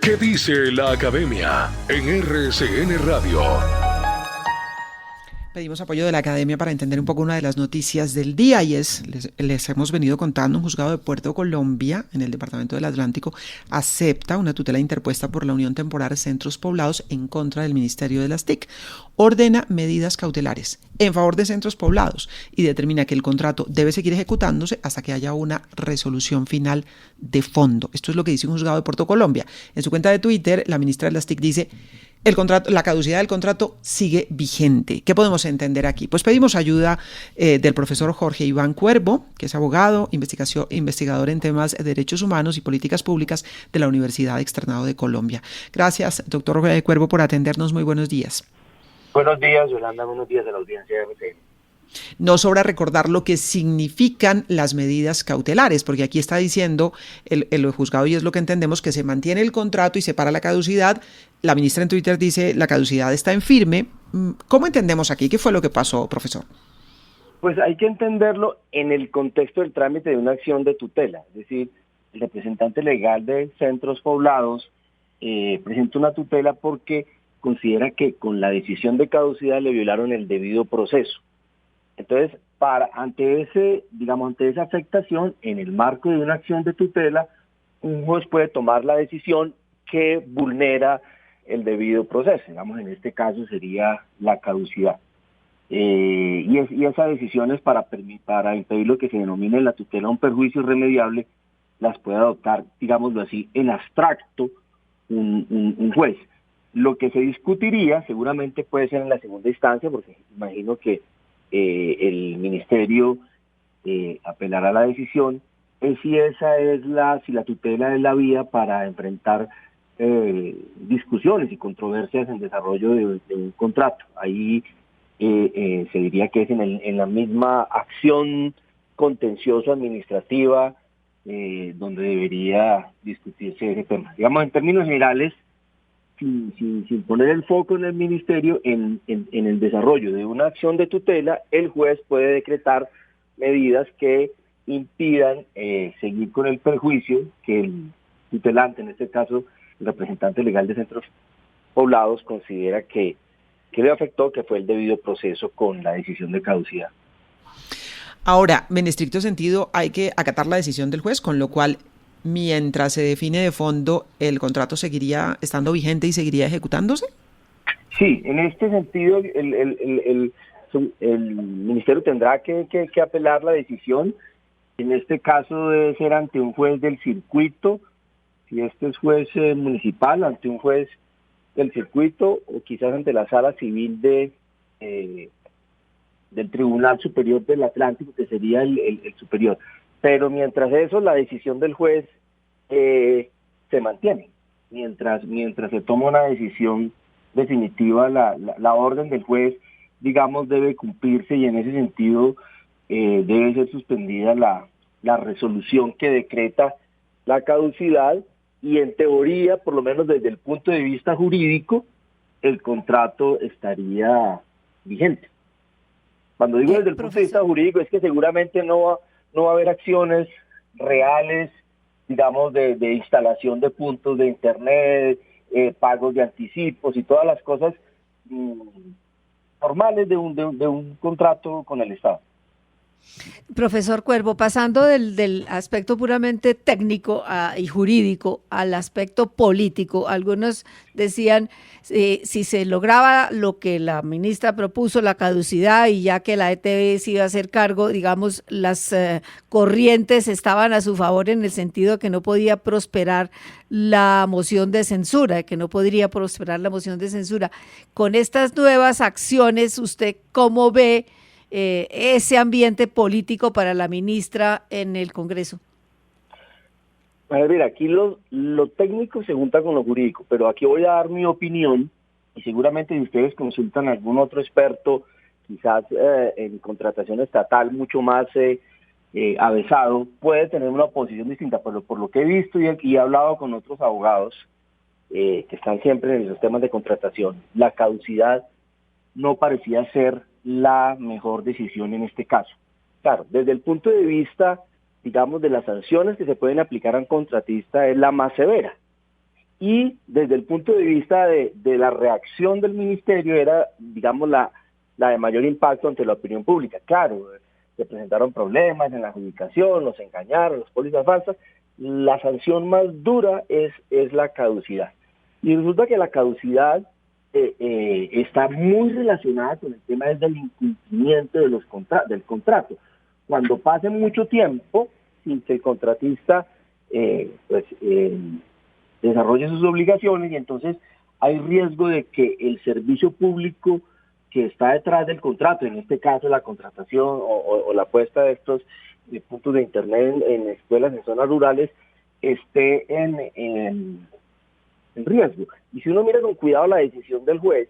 ¿Qué dice la academia en RCN Radio? Pedimos apoyo de la academia para entender un poco una de las noticias del día y les hemos venido contando. Un juzgado de Puerto Colombia, en el departamento del Atlántico, acepta una tutela interpuesta por la Unión Temporal Centros Poblados en contra del Ministerio de las TIC. Ordena medidas cautelares en favor de centros poblados y determina que el contrato debe seguir ejecutándose hasta que haya una resolución final de fondo. Esto es lo que dice un juzgado de Puerto Colombia. En su cuenta de Twitter, la ministra de las TIC dice: la caducidad del contrato sigue vigente. ¿Qué podemos entender aquí? Pues pedimos ayuda del profesor Jorge Iván Cuervo, que es abogado, investigador en temas de derechos humanos y políticas públicas de la Universidad Externado de Colombia. Gracias, doctor Cuervo, por atendernos. Muy buenos días. Buenos días, Yolanda. Buenos días a la audiencia de RCN. No sobra recordar lo que significan las medidas cautelares, porque aquí está diciendo el juzgado, y es lo que entendemos, que se mantiene el contrato y se para la caducidad. La ministra en Twitter dice la caducidad está en firme. ¿Cómo entendemos aquí? ¿Qué fue lo que pasó, profesor? Pues hay que entenderlo en el contexto del trámite de una acción de tutela. Es decir, el representante legal de Centros Poblados presenta una tutela porque considera que con la decisión de caducidad le violaron el debido proceso. Entonces, ante esa afectación, en el marco de una acción de tutela, un juez puede tomar la decisión que vulnera el debido proceso. Digamos, en este caso sería la caducidad. Y esas decisiones para impedir lo que se denomina en la tutela un perjuicio irremediable, las puede adoptar, digámoslo así, en abstracto un juez. Lo que se discutiría seguramente puede ser en la segunda instancia, porque imagino que el ministerio apelará a la decisión, es si la tutela es la vía para enfrentar discusiones y controversias en desarrollo de un contrato. Ahí se diría que es en la misma acción contenciosa administrativa donde debería discutirse ese tema. Digamos, en términos generales, sin poner el foco en el ministerio, en el desarrollo de una acción de tutela, el juez puede decretar medidas que impidan seguir con el perjuicio que el tutelante, en este caso el representante legal de Centros Poblados, considera que le afectó, que fue el debido proceso con la decisión de caducidad. Ahora, en estricto sentido, hay que acatar la decisión del juez, con lo cual, mientras se define de fondo, ¿el contrato seguiría estando vigente y seguiría ejecutándose? Sí, en este sentido, el ministerio tendrá que apelar la decisión. En este caso debe ser ante un juez del circuito, si este es juez municipal, ante un juez del circuito, o quizás ante la sala civil del Tribunal Superior del Atlántico, que sería el superior. Pero mientras eso, la decisión del juez se mantiene. Mientras se toma una decisión definitiva, la orden del juez, digamos, debe cumplirse, y en ese sentido debe ser suspendida la resolución que decreta la caducidad, y en teoría, por lo menos desde el punto de vista jurídico, el contrato estaría vigente. Cuando digo desde el punto de vista jurídico, es que seguramente no va a haber acciones reales, digamos, de instalación de puntos de internet, pagos de anticipos y todas las cosas normales de un contrato con el Estado. Profesor Cuervo, pasando del aspecto puramente técnico y jurídico al aspecto político, algunos decían si se lograba lo que la ministra propuso, la caducidad, y ya que la ETV se iba a hacer cargo, digamos, las corrientes estaban a su favor en el sentido de que no podía prosperar la moción de censura, Con estas nuevas acciones, ¿usted cómo ve ese ambiente político para la ministra en el Congreso? Bueno, mira, aquí lo técnico se junta con lo jurídico, pero aquí voy a dar mi opinión, y seguramente si ustedes consultan a algún otro experto, quizás en contratación estatal mucho más avesado, puede tener una posición distinta, pero por lo que he visto y he hablado con otros abogados que están siempre en los temas de contratación, la caducidad no parecía ser la mejor decisión en este caso. Claro, desde el punto de vista, digamos, de las sanciones que se pueden aplicar a un contratista, es la más severa. y desde el punto de vista de la reacción del ministerio era, digamos, la de mayor impacto ante la opinión pública. Claro, se presentaron problemas en la adjudicación, los engañaron, las pólizas falsas. La sanción más dura es la caducidad. Y resulta que la caducidad está muy relacionada con el tema del incumplimiento de del contrato. Cuando pase mucho tiempo sin que el contratista desarrolle sus obligaciones, y entonces hay riesgo de que el servicio público que está detrás del contrato, en este caso la contratación o la puesta de estos puntos de internet en escuelas en zonas rurales, esté en riesgo. Y si uno mira con cuidado la decisión del juez,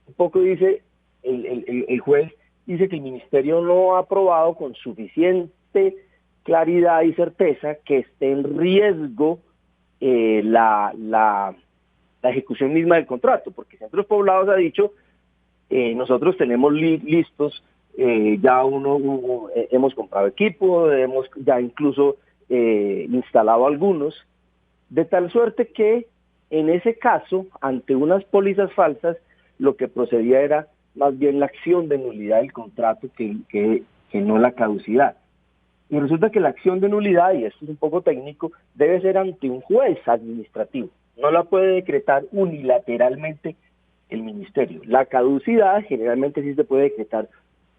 un poco dice, el juez dice que el ministerio no ha aprobado con suficiente claridad y certeza que esté en riesgo la ejecución misma del contrato, porque Centros Poblados ha dicho, nosotros tenemos listos, hemos comprado equipo, hemos ya incluso instalado algunos, de tal suerte que en ese caso, ante unas pólizas falsas, lo que procedía era más bien la acción de nulidad del contrato que no la caducidad. Y resulta que la acción de nulidad, y esto es un poco técnico, debe ser ante un juez administrativo. No la puede decretar unilateralmente el ministerio. La caducidad generalmente sí se puede decretar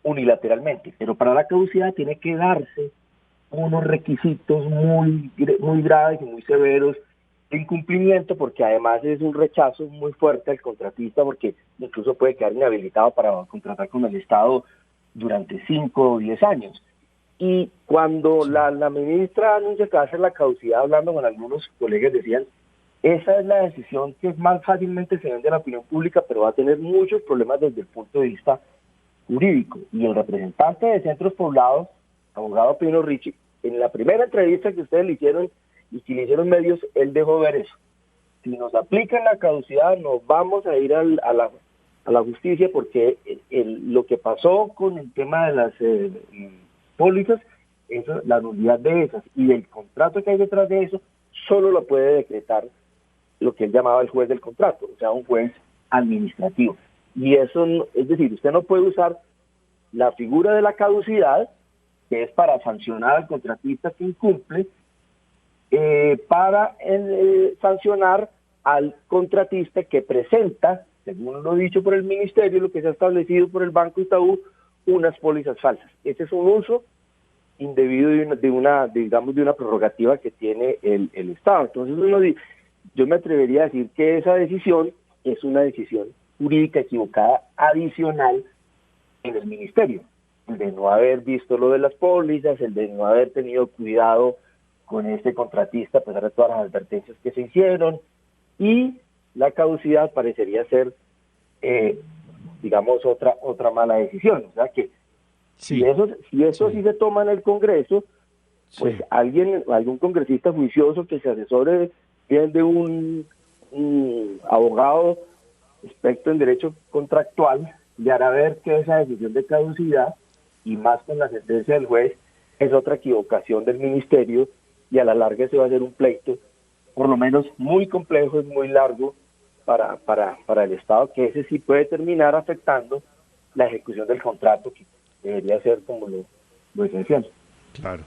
unilateralmente, pero para la caducidad tiene que darse unos requisitos muy graves y muy severos de incumplimiento, porque además es un rechazo muy fuerte al contratista, porque incluso puede quedar inhabilitado para contratar con el Estado durante 5 o 10 años. Y cuando la ministra anuncia que va a hacer la caducidad, hablando con algunos colegas, decían, esa es la decisión que más fácilmente se vende a la opinión pública, pero va a tener muchos problemas desde el punto de vista jurídico. Y el representante de Centros Poblados, abogado Pino Ricci, en la primera entrevista que ustedes le hicieron y que le hicieron medios, él dejó ver eso. Si nos aplican la caducidad, nos vamos a ir a la justicia, porque lo que pasó con el tema de las pólizas, eso, la nulidad de esas y del contrato que hay detrás de eso, solo lo puede decretar lo que él llamaba el juez del contrato, o sea, un juez administrativo. Y eso, es decir, usted no puede usar la figura de la caducidad, que es para sancionar al contratista que incumple, para sancionar al contratista que presenta, según lo dicho por el ministerio, lo que se ha establecido por el Banco Itaú, unas pólizas falsas. Ese es un uso indebido de una prerrogativa que tiene el Estado. Entonces yo me atrevería a decir que esa decisión es una decisión jurídica equivocada adicional en el ministerio, el de no haber visto lo de las pólizas, el de no haber tenido cuidado con este contratista a pesar de todas las advertencias que se hicieron, y la caducidad parecería ser otra mala decisión. O sea que si eso sí se toma en el Congreso, pues algún congresista juicioso que se asesore bien de un abogado experto en derecho contractual, le hará ver que esa decisión de caducidad, y más con la sentencia del juez, es otra equivocación del ministerio, y a la larga se va a hacer un pleito, por lo menos muy complejo, es muy largo para el Estado, que ese sí puede terminar afectando la ejecución del contrato, que debería ser como lo esencial. Claro.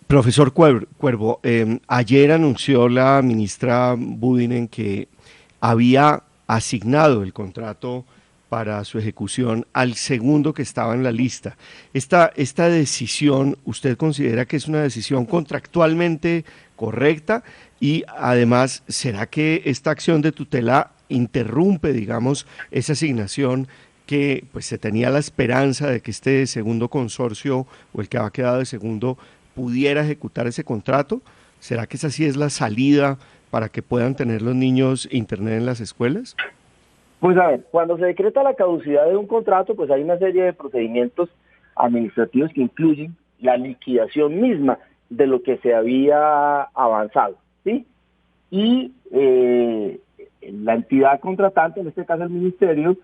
Profesor Cuervo, ayer anunció la ministra Budinen que había asignado el contrato para su ejecución al segundo que estaba en la lista. Esta decisión, ¿usted considera que es una decisión contractualmente correcta? Y además, ¿será que esta acción de tutela interrumpe, digamos, esa asignación que pues se tenía la esperanza de que este segundo consorcio o el que ha quedado de segundo pudiera ejecutar ese contrato? ¿Será que esa sí es la salida para que puedan tener los niños internet en las escuelas? Pues a ver, cuando se decreta la caducidad de un contrato, pues hay una serie de procedimientos administrativos que incluyen la liquidación misma de lo que se había avanzado, ¿sí? Y la entidad contratante, en este caso el ministerio,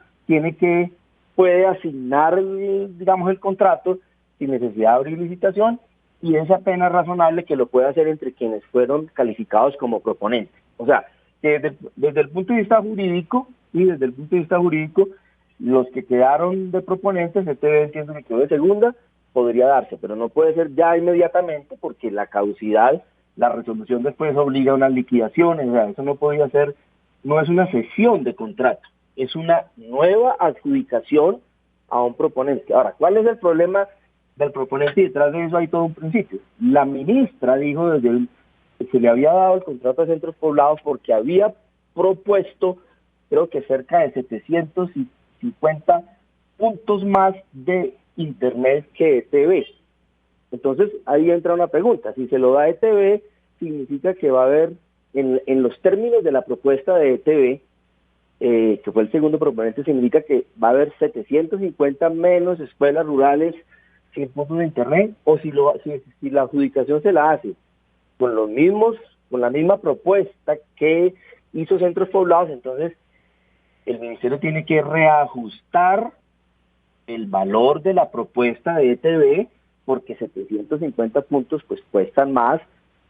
puede asignar, el contrato sin necesidad de abrir licitación y es apenas razonable que lo pueda hacer entre quienes fueron calificados como proponentes. O sea, que desde el punto de vista jurídico, los que quedaron de proponentes, entiendo que quedó de segunda, podría darse, pero no puede ser ya inmediatamente porque la caducidad, la resolución después obliga a unas liquidaciones, o sea, eso no podría ser, no es una cesión de contrato, es una nueva adjudicación a un proponente. Ahora, ¿cuál es el problema del proponente? Y detrás de eso hay todo un principio. La ministra dijo que se le había dado el contrato a Centros Poblados porque había propuesto, creo que cerca de 750 puntos más de Internet que ETV. Entonces, ahí entra una pregunta. Si se lo da ETV, significa que va a haber, en los términos de la propuesta de ETV, que fue el segundo proponente, significa que va a haber 750 menos escuelas rurales sin puntos de Internet, o si la adjudicación se la hace con la misma propuesta que hizo Centros Poblados, entonces el ministerio tiene que reajustar el valor de la propuesta de ETV, porque 750 puntos pues cuestan más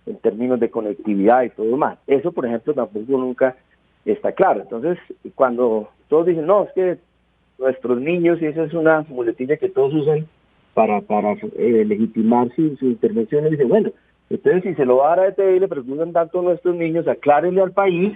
en términos de conectividad y todo más. Eso, por ejemplo, tampoco nunca está claro. Entonces, cuando todos dicen, no, es que nuestros niños, y esa es una muletilla que todos usan para legitimar su intervención, y dicen, bueno, entonces si se lo va a dar a ETV y le preguntan tanto a nuestros niños, aclárenle al país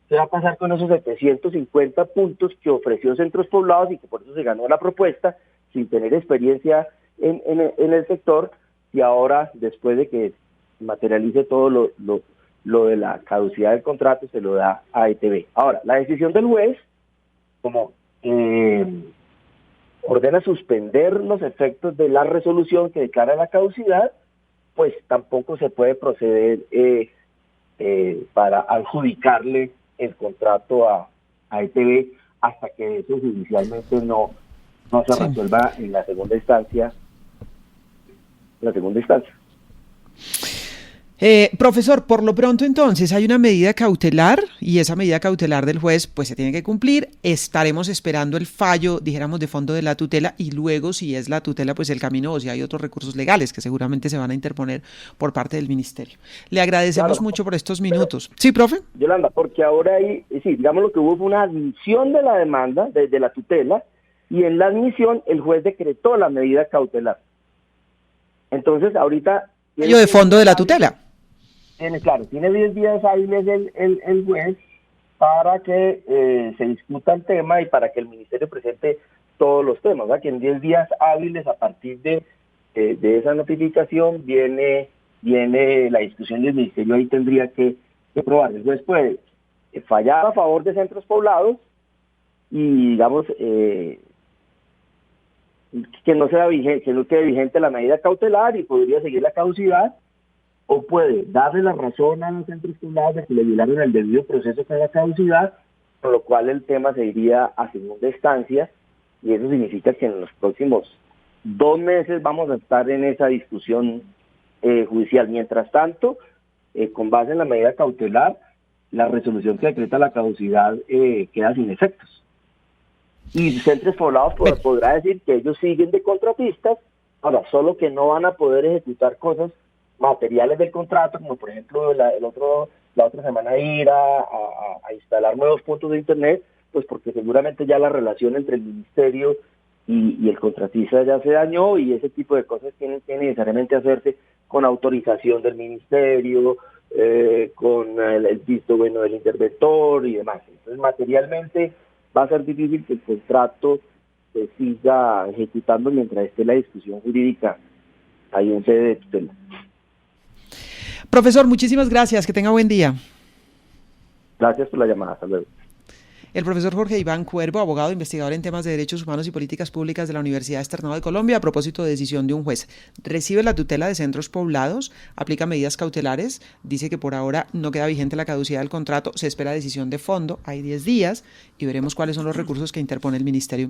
qué va a pasar con esos 750 puntos que ofreció Centros Poblados y que por eso se ganó la propuesta, sin tener experiencia en el sector, y ahora, después de que materialice todo lo de la caducidad del contrato, se lo da a ETV. Ahora, la decisión del juez, como ordena suspender los efectos de la resolución que declara la caducidad, pues tampoco se puede proceder para adjudicarle el contrato a ETV hasta que eso judicialmente no se resuelva en la segunda instancia. Profesor, por lo pronto entonces hay una medida cautelar y esa medida cautelar del juez pues se tiene que cumplir. Estaremos esperando el fallo, dijéramos, de fondo de la tutela, y luego, si es la tutela, pues el camino, o si hay otros recursos legales que seguramente se van a interponer por parte del ministerio. Le agradecemos mucho por estos minutos. Sí, profe. Yolanda, porque ahora digamos lo que hubo fue una admisión de la demanda, de la tutela, y en la admisión el juez decretó la medida cautelar. Entonces, ahorita... Fallo de fondo de la tutela. Tiene 10 días hábiles el juez para que se discuta el tema y para que el ministerio presente todos los temas, ¿verdad? Que en 10 días hábiles a partir de esa notificación viene la discusión del ministerio, ahí tendría que probar. El juez puede fallar a favor de Centros Poblados y, digamos, que no quede vigente la medida cautelar y podría seguir la caducidad, o puede darle la razón a los Centros Poblados de que le violaron el debido proceso con la caducidad, con lo cual el tema se iría a segunda instancia, y eso significa que en los próximos 2 meses vamos a estar en esa discusión judicial. Mientras tanto, con base en la medida cautelar, la resolución que decreta la caducidad queda sin efectos. Y Centros Poblados podrá decir que ellos siguen de contratistas, ahora solo que no van a poder ejecutar cosas materiales del contrato, como por ejemplo la otra semana ir a instalar nuevos puntos de Internet, pues porque seguramente ya la relación entre el ministerio y el contratista ya se dañó, y ese tipo de cosas tienen que necesariamente hacerse con autorización del ministerio, con el visto bueno del interventor y demás. Entonces, materialmente va a ser difícil que el contrato se siga ejecutando mientras esté la discusión jurídica ahí en sede de tutela. Profesor, muchísimas gracias, que tenga buen día. Gracias por la llamada, hasta luego. El profesor Jorge Iván Cuervo, abogado investigador en temas de derechos humanos y políticas públicas de la Universidad Externado de Colombia, a propósito de decisión de un juez. Recibe la tutela de Centros Poblados, aplica medidas cautelares, dice que por ahora no queda vigente la caducidad del contrato, se espera decisión de fondo, hay 10 días y veremos cuáles son los recursos que interpone el ministerio.